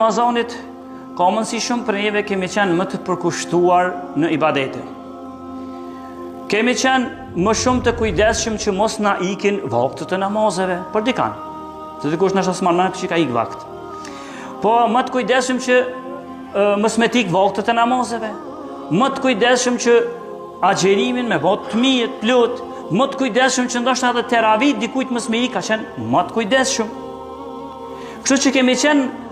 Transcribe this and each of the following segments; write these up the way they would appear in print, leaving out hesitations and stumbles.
Ramazanit ka mundësi shumë për neve kemi qenë më të përkushtuar në ibadete. Kemi qenë më shumë të kujdesshëm që mos na ikin vaktët e namazeve për dikan. Se dikush na shasman që ka ik vakt. Po më të kujdesshëm që mos me tik vaktët e namazeve. Më të kujdesshëm që agjerimin me bot të mirë, të plot. Më të kujdesshëm që ndoshta edhe teravit dikujt mos me ik ka qenë më të kujdesshëm. Kështu që kemi qenë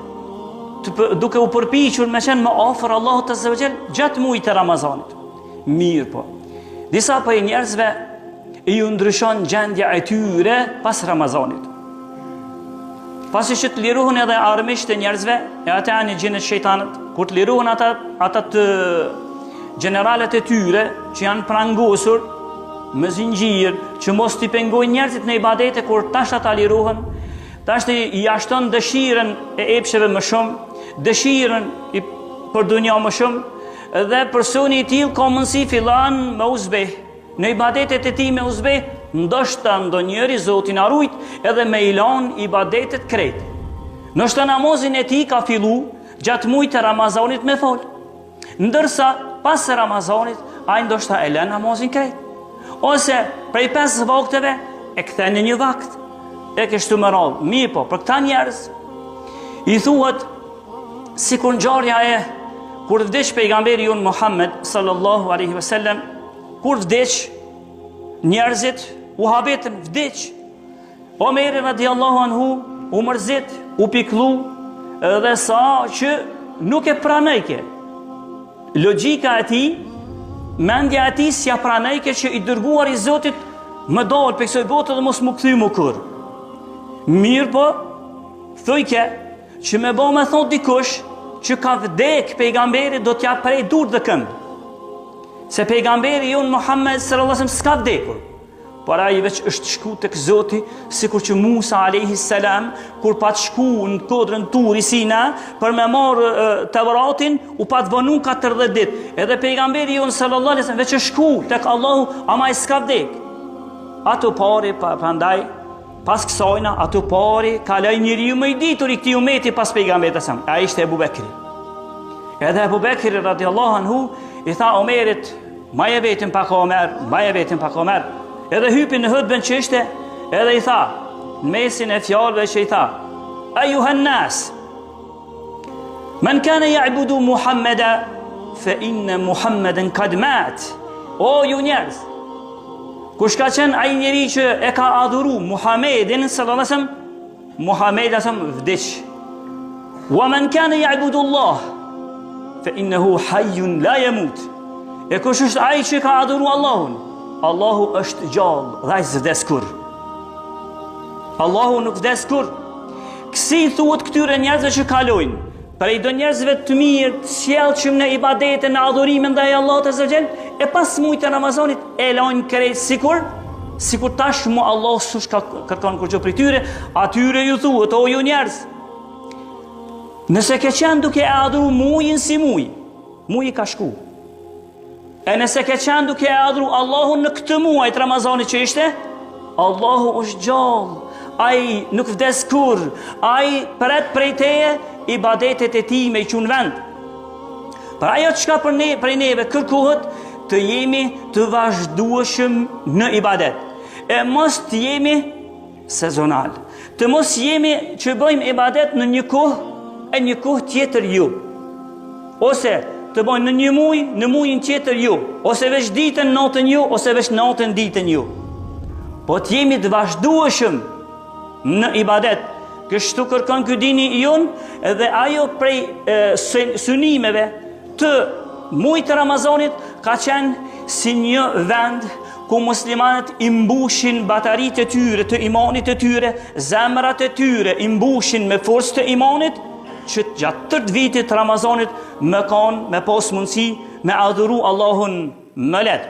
duke u përpiqur me qenë më afër Allahut Azza wa Jall gjatë muajit të Ramazanit. Mirë po. Disa prej njerëzve ju ndryshon gjendja e tyre pas Ramazanit. Pasi që të lirohen edhe armiqtë e njerëzve, e ata janë gjinë shejtanët, kur të lirohen ata të generalet e tyre që janë prangosur me zinxhir që mos t'i pengojnë njerëzit në ibadete, kur tash ata lirohen, tash i ashton dëshirën e epsheve më shumë, dëshirën për dunja më shumë, dhe personi i tillë ka mundësi fillan me uzbeh. Në ibadetet e tij me uzbeh, ndoshta ndonjëri Zotin arrujt edhe me ilan ibadetet krejt. Ndoshta namazin e tij ka fillu gjatë muajit të Ramazanit me fol. Ndërsa pas Ramazanit ai ndoshta e lën namazin krejt. Ose prej 5 vakteve e kthen në një vakt. E kështu më radhë. Mirë po, për këta njerëz i thuhet sikur ngjarja e kur vdiq pejgamberi jon Muhammed sallallahu alaihi wasallam, kur vdiq njerëzit u habetën, vdiq. Omeri radiallahu anhu u mërzit, u piklu dhe sa që nuk e pranojke. Logjika e tij, mendja e tij s'ja pranojke që i dërguar i Zotit më dal për kësaj bote dhe mos më kthy më kur. Mirë po, thujke që me bo me thot dikush që ka vdek pejgamberi do t'ja prej dur dhe këmbë. Se pejgamberi jon Muhammed sallallahu alaihi wasallam s'ka vdekur, por ai veç është shku tek Zoti, sikur që Musa alayhi salam kur pat shku në kodrën Turi Sina për me marrë Tevratin, u pat vonu 40 ditë. Edhe pejgamberi jon sallallahu alaihi wasallam veç është shku tek Allahu, ama ai s'ka vdek. Ato pari prandaj pas kësajna, ato pari kaloj njeriu më i ditur i këtij umeti pas pejgamberit e sam. Ai ishte Ebu Bekri. Edhe Ebu Bekri radiallahu anhu i tha Omerit, ma je vetëm pak Omer, ma je vetëm pak Omer. Edhe hypi në hutbën që ishte, edhe i tha, në mesin e fjalëve që i tha, Ayuhan nas, men kana ya'budu Muhammeda, fa inna Muhammeden kad mat. O ju njerëz, kush ka qenë ai njeri që e ka adhuru Muhammedin sallallahu alaihi wasallam, Muhammed vdiq. Wa man kana ya'budu Allah fa innahu hayyun la yamut. E kush është ai që ka adhuru Allahun? Allahu është gjallë dhe ai s'vdes kur. Allahu nuk vdes kur. Kësi thuhet këtyre njerëzve që kalojnë prej do njerëzve të mirë, të sjellshëm në ibadete, në adhurimin ndaj Allahut azza wa jall, e pas muajit të Ramazanit e lajnë krejt sikur tash mu Allah s'ush ka kërkon kurrë prej tyre, atyre ju thuhet o ju njerëz, nëse ke qenë duke e adhuru muajin si muaji ka shku. E nëse ke qenë duke e adhuru Allahun në këtë muaj të Ramazanit që ishte, Allahu është gjallë, ai nuk vdes kur, ai pret prej teje ibadetet e tij me i qun vend. Për ajo çka prej neve kërkohet të jemi të vazhdueshëm në ibadet. E mos të jemi sezonal. Të mos jemi që bëjmë ibadet në një kohë e një kohë tjetër ju. Ose të bëjmë në një muaj, në muajin tjetër ju. Ose veç ditën natën ju, ose veç natën ditën ju. Po të jemi të vazhdueshëm në ibadet. Kështu kërkon ky dini i jon, edhe ajo prej synimeve të muajit të Ramazanit ka qenë si një vend ku muslimanët i mbushin bataritë e tyre të imanit e tyre, zemrat e tyre i mbushin me forcë të imanit, që gjatë tërë vitit të Ramazanit me pas mundësi me adhuru Allahun më lehtë.